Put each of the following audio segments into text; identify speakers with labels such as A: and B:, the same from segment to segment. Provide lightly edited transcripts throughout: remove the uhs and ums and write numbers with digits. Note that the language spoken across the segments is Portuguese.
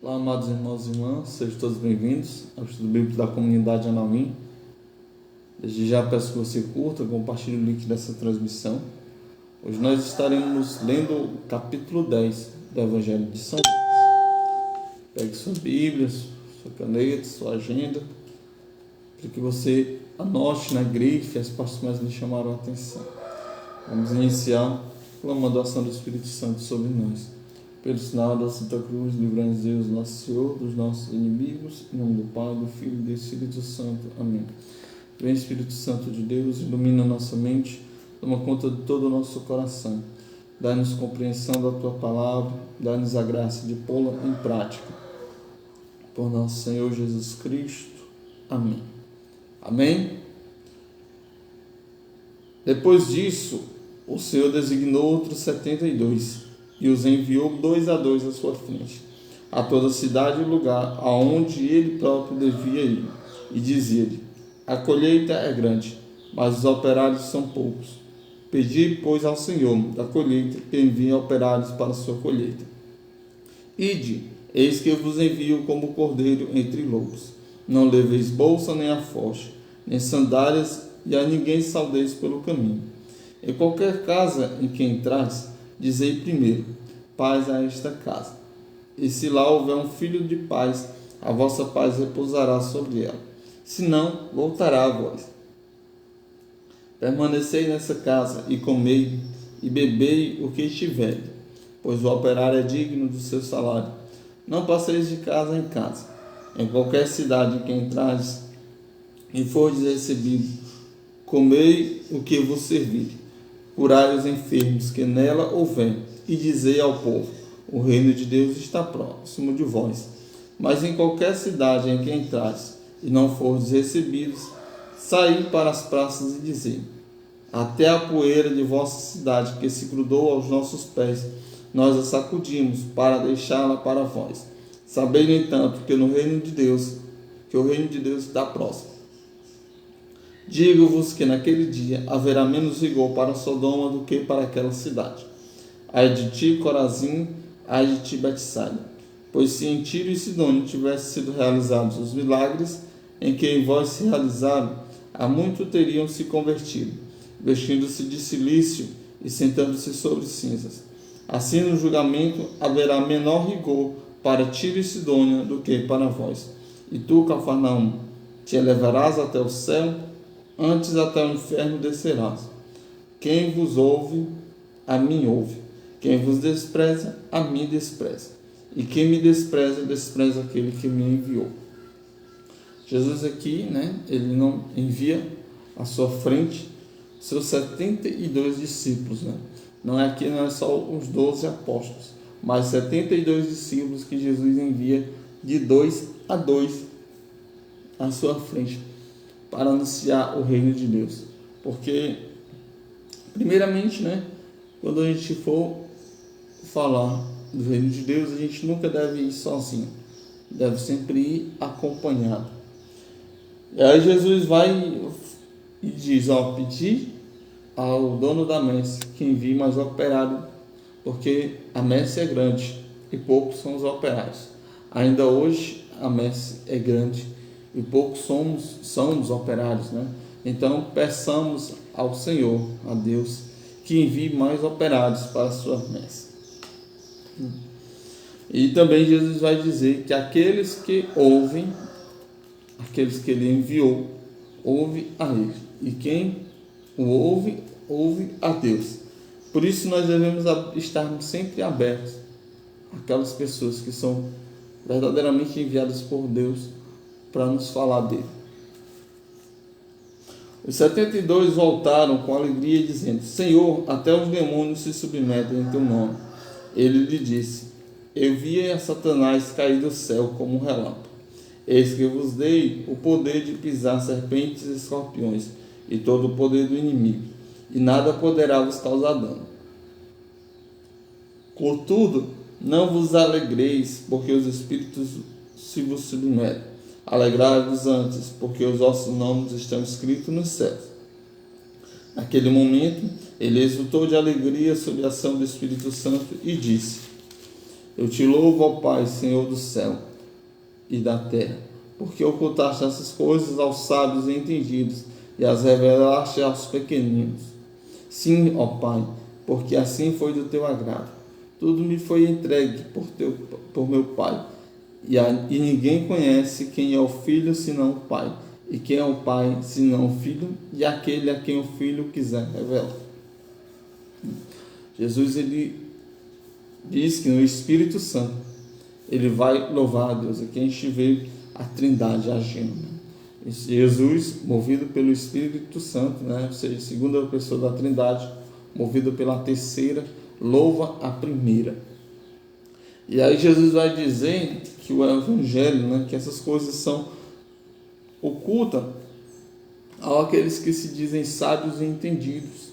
A: Olá, amados irmãos e irmãs, sejam todos bem-vindos ao estudo bíblico da comunidade Anauim. Desde já peço que você curta, compartilhe o link dessa transmissão. Hoje nós estaremos lendo o capítulo 10 do Evangelho de São Lucas. Pegue sua Bíblia, sua caneta, sua agenda, para que você anote na grife as partes que mais lhe chamaram a atenção. Vamos iniciar clamando a ação do Espírito Santo sobre nós. Pelo sinal da Santa Cruz, livrai-nos Deus, nosso Senhor, dos nossos inimigos, em nome do Pai, do Filho e do Espírito Santo. Amém. Vem, Espírito Santo de Deus, ilumina nossa mente, toma conta de todo o nosso coração. Dá-nos compreensão da Tua Palavra, dá-nos a graça de pô-la em prática. Por nosso Senhor Jesus Cristo. Amém. Amém. Depois disso, o Senhor designou outros 72 e os enviou 2 a 2 à sua frente, a toda cidade e lugar aonde ele próprio devia ir, e dizia-lhe: a colheita é grande, mas os operários são poucos. Pedi, pois, ao Senhor da colheita que envie operários para a sua colheita. Ide, eis que eu vos envio como cordeiro entre lobos. Não leveis bolsa nem alforje, nem sandálias, e a ninguém saudeis pelo caminho. Em qualquer casa em que entrares, dizei primeiro: paz a esta casa. E se lá houver um filho de paz, a vossa paz repousará sobre ela. Se não, voltará a vós. Permanecei nessa casa, e comei e bebei o que estiver, pois o operário é digno do seu salário. Não passeis de casa em casa. Em qualquer cidade em que entrares e fordes recebido, comei o que vos servir. Curai os enfermos que nela houver, e dizei ao povo: o reino de Deus está próximo de vós. Mas em qualquer cidade em que entrares e não fordes recebidos, saí para as praças e dizei: até a poeira de vossa cidade que se grudou aos nossos pés, nós a sacudimos para deixá-la para vós. Sabei, no entanto, que o reino de Deus está próximo. Digo-vos que naquele dia haverá menos rigor para Sodoma do que para aquela cidade. Ai de ti, Corazim, ai de ti, Betsaida. Pois se em Tiro e Sidônia tivessem sido realizados os milagres em que em vós se realizaram, há muito teriam se convertido, vestindo-se de cilício e sentando-se sobre cinzas. Assim, no julgamento haverá menor rigor para Tiro e Sidônia do que para vós. E tu, Cafarnaum, te elevarás até o céu, antes até o inferno descerás. Quem vos ouve, a mim ouve. Quem vos despreza, a mim despreza. E quem me despreza, despreza aquele que me enviou. Jesus aqui, ele não envia à sua frente seus 72 discípulos, Não é só os 12 apóstolos, mas 72 discípulos que Jesus envia de 2 a 2 à sua frente, para anunciar o reino de Deus. Porque, primeiramente, quando a gente for falar do reino de Deus, a gente nunca deve ir sozinho, deve sempre ir acompanhado. E aí Jesus vai e diz: pedi ao dono da messe que envie mais operário, porque a messe é grande e poucos são os operários. Ainda hoje a messe é grande e poucos são os operários, Então peçamos ao Senhor, a Deus, que envie mais operários para a sua messe. E também Jesus vai dizer que aqueles que ouvem, aqueles que ele enviou, ouve a ele. E quem o ouve, ouve a Deus. Por isso nós devemos estarmos sempre abertos àquelas pessoas que são verdadeiramente enviadas por Deus para nos falar dele. Os 72 voltaram com alegria, dizendo: Senhor, até os demônios se submetem em teu nome. Ele lhe disse: eu vi a Satanás cair do céu como um relâmpago. Eis que eu vos dei o poder de pisar serpentes e escorpiões, e todo o poder do inimigo, e nada poderá vos causar dano. Contudo, não vos alegreis, porque os espíritos se vos submetem. Alegrai-vos antes, porque os vossos nomes estão escritos nos céus. Naquele momento, ele exultou de alegria sob a ação do Espírito Santo e disse: Eu te louvo, ó Pai, Senhor do céu e da terra, porque ocultaste essas coisas aos sábios e entendidos e as revelaste aos pequeninos. Sim, ó Pai, porque assim foi do teu agrado. Tudo me foi entregue por meu Pai, e ninguém conhece quem é o Filho senão o Pai, e quem é o Pai senão o Filho, e aquele a quem o Filho quiser revelar. Jesus, ele diz que no Espírito Santo ele vai louvar a Deus. Aqui a gente vê a Trindade agindo, né? Jesus, movido pelo Espírito Santo, né? Ou seja, segunda pessoa da Trindade, movido pela terceira, louva a primeira. E aí Jesus vai dizer que o Evangelho, né, que essas coisas são ocultas àqueles que se dizem sábios e entendidos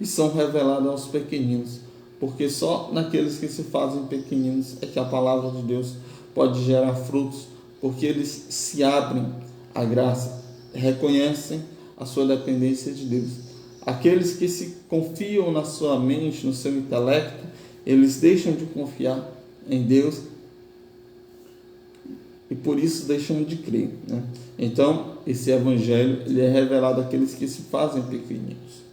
A: e são reveladas aos pequeninos, porque só naqueles que se fazem pequeninos é que a palavra de Deus pode gerar frutos, porque eles se abrem à graça, reconhecem a sua dependência de Deus. Aqueles que se confiam na sua mente, no seu intelecto, eles deixam de confiar em Deus e por isso deixam de crer, né? Então, esse evangelho ele é revelado àqueles que se fazem pequeninos.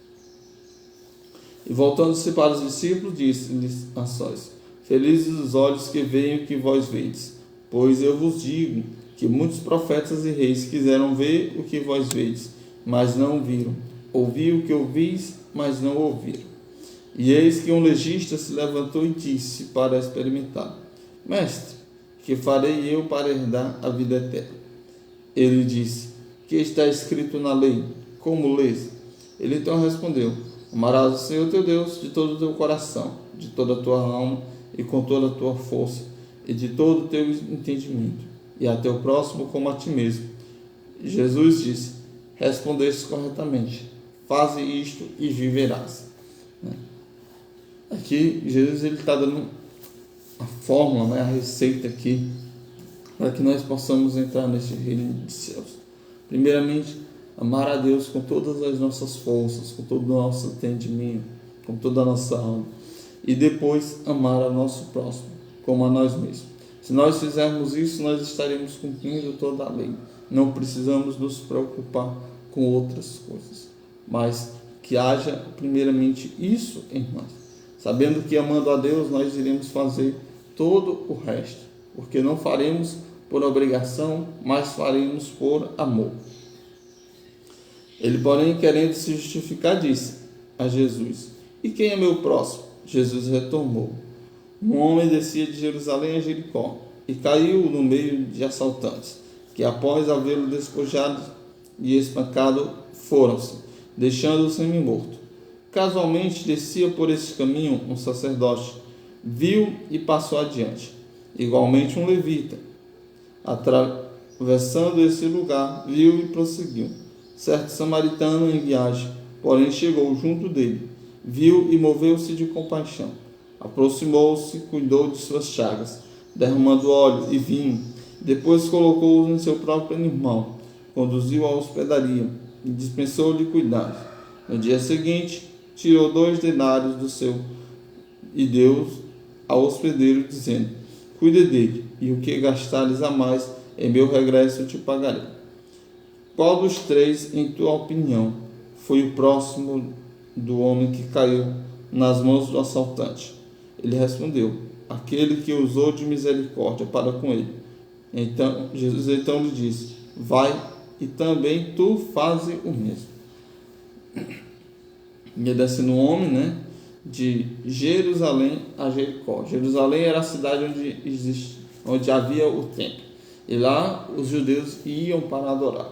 A: E voltando-se para os discípulos, disse-lhes a sós: felizes os olhos que veem o que vós vedes, pois eu vos digo que muitos profetas e reis quiseram ver o que vós vedes, mas não viram, ouvir o que ouvis, mas não ouviram. E eis que um legista se levantou e disse para experimentar: mestre, que farei eu para herdar a vida eterna? Ele disse: que está escrito na lei? Como lês? Ele então respondeu: amarás o Senhor teu Deus de todo o teu coração, de toda a tua alma e com toda a tua força e de todo o teu entendimento, e a teu próximo como a ti mesmo. Jesus disse: respondeste corretamente, faze isto e viverás. Aqui Jesus está dando a fórmula, né, a receita aqui para que nós possamos entrar nesse reino dos céus. Primeiramente, amar a Deus com todas as nossas forças, com todo o nosso entendimento, com toda a nossa alma, e depois amar ao nosso próximo como a nós mesmos. Se nós fizermos isso, nós estaremos cumprindo toda a lei. Não precisamos nos preocupar com outras coisas, mas que haja primeiramente isso em nós. Sabendo que amando a Deus nós iremos fazer todo o resto, porque não faremos por obrigação, mas faremos por amor. Ele, porém, querendo se justificar, disse a Jesus: e quem é meu próximo? Jesus retornou: um homem descia de Jerusalém a Jericó e caiu no meio de assaltantes, que após havê-lo despojado e espancado, foram-se, deixando-o semi-morto. Casualmente descia por esse caminho um sacerdote, viu e passou adiante. Igualmente um levita, atravessando esse lugar, viu e prosseguiu. Certo samaritano em viagem, porém chegou junto dele, viu e moveu-se de compaixão. Aproximou-se, cuidou de suas chagas, derramando óleo e vinho. Depois colocou-os em seu próprio animal, conduziu-o à hospedaria e dispensou-lhe cuidar. No dia seguinte, tirou 2 denários do seu e deu ao hospedeiro, dizendo: cuide dele, e o que gastares a mais, em meu regresso eu te pagarei. Qual dos 3, em tua opinião, foi o próximo do homem que caiu nas mãos do assaltante? Ele respondeu: aquele que usou de misericórdia para com ele. Então Jesus lhe disse: vai, e também tu faze o mesmo. Ia descendo um homem, né, de Jerusalém a Jericó. Jerusalém era a cidade onde havia o templo, e lá os judeus iam para adorar.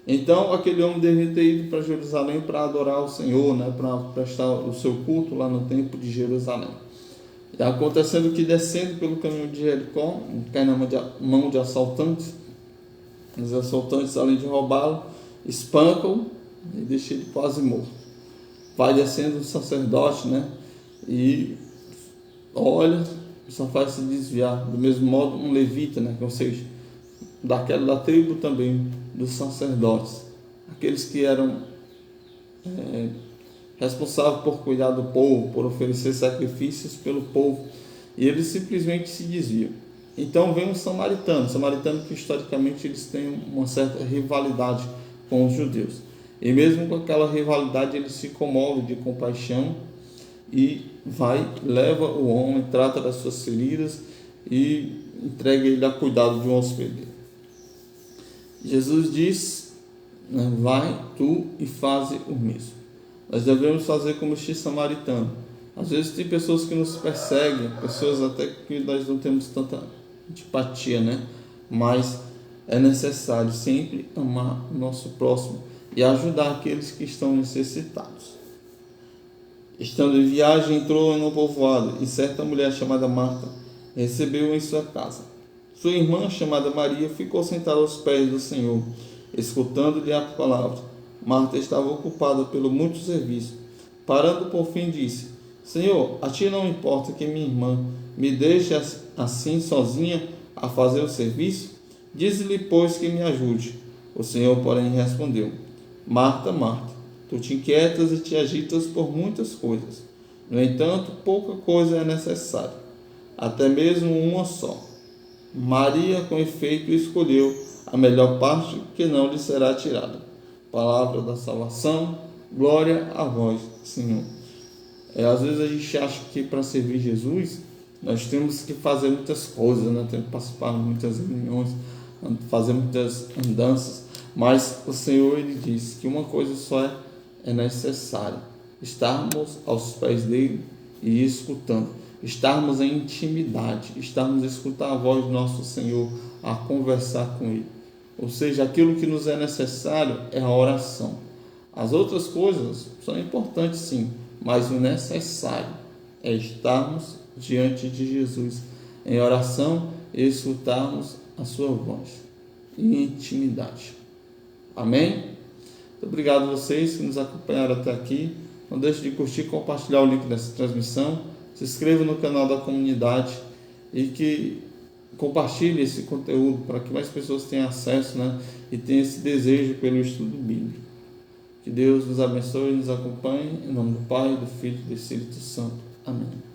A: Então aquele homem devia ter ido para Jerusalém para adorar o Senhor, né, para prestar o seu culto lá no templo de Jerusalém. E acontecendo que, descendo pelo caminho de Jericó, cai na mão de assaltantes. Os assaltantes, além de roubá-lo, espancam e deixam ele quase morto. Vai descendo o sacerdote, né, e olha, só faz se desviar. Do mesmo modo, um levita, né, ou seja, da tribo também dos sacerdotes, aqueles que eram responsáveis por cuidar do povo, por oferecer sacrifícios pelo povo. e eles simplesmente se desviam. Então vem um samaritano que historicamente eles têm uma certa rivalidade com os judeus. E mesmo com aquela rivalidade, ele se comove de compaixão e leva o homem, trata das suas feridas e entrega ele a cuidado de um hospedeiro. Jesus diz, vai tu e faze o mesmo. Nós devemos fazer como este samaritano. Às vezes tem pessoas que nos perseguem, pessoas até que nós não temos tanta antipatia, mas é necessário sempre amar o nosso próximo e ajudar aqueles que estão necessitados. Estando em viagem, entrou em um povoado, e certa mulher chamada Marta recebeu-o em sua casa. Sua irmã, chamada Maria, ficou sentada aos pés do Senhor, escutando-lhe a palavra. Marta estava ocupada pelo muito serviço. Parando por fim, disse: Senhor, a ti não importa que minha irmã me deixe assim sozinha a fazer o serviço? Dize-lhe, pois, que me ajude. O Senhor, porém, respondeu: Marta, Marta, tu te inquietas e te agitas por muitas coisas. No entanto, pouca coisa é necessária, até mesmo uma só. Maria, com efeito, escolheu a melhor parte, que não lhe será tirada. Palavra da salvação, glória a vós, Senhor. Às vezes a gente acha que para servir Jesus, nós temos que fazer muitas coisas, temos que participar de muitas reuniões, fazer muitas andanças, mas o Senhor, ele diz que uma coisa só é necessária: estarmos aos pés dele e escutando, estarmos em intimidade, estarmos a escutar a voz do nosso Senhor, a conversar com ele. Ou seja, aquilo que nos é necessário é a oração. As outras coisas são importantes, sim, mas o necessário é estarmos diante de Jesus em oração e escutarmos a sua voz em intimidade. Amém? Muito obrigado a vocês que nos acompanharam até aqui. Não deixe de curtir e compartilhar o link dessa transmissão. Se inscreva no canal da comunidade e que compartilhe esse conteúdo para que mais pessoas tenham acesso, e tenham esse desejo pelo estudo bíblico. Que Deus nos abençoe e nos acompanhe. Em nome do Pai, do Filho e do Espírito Santo. Amém.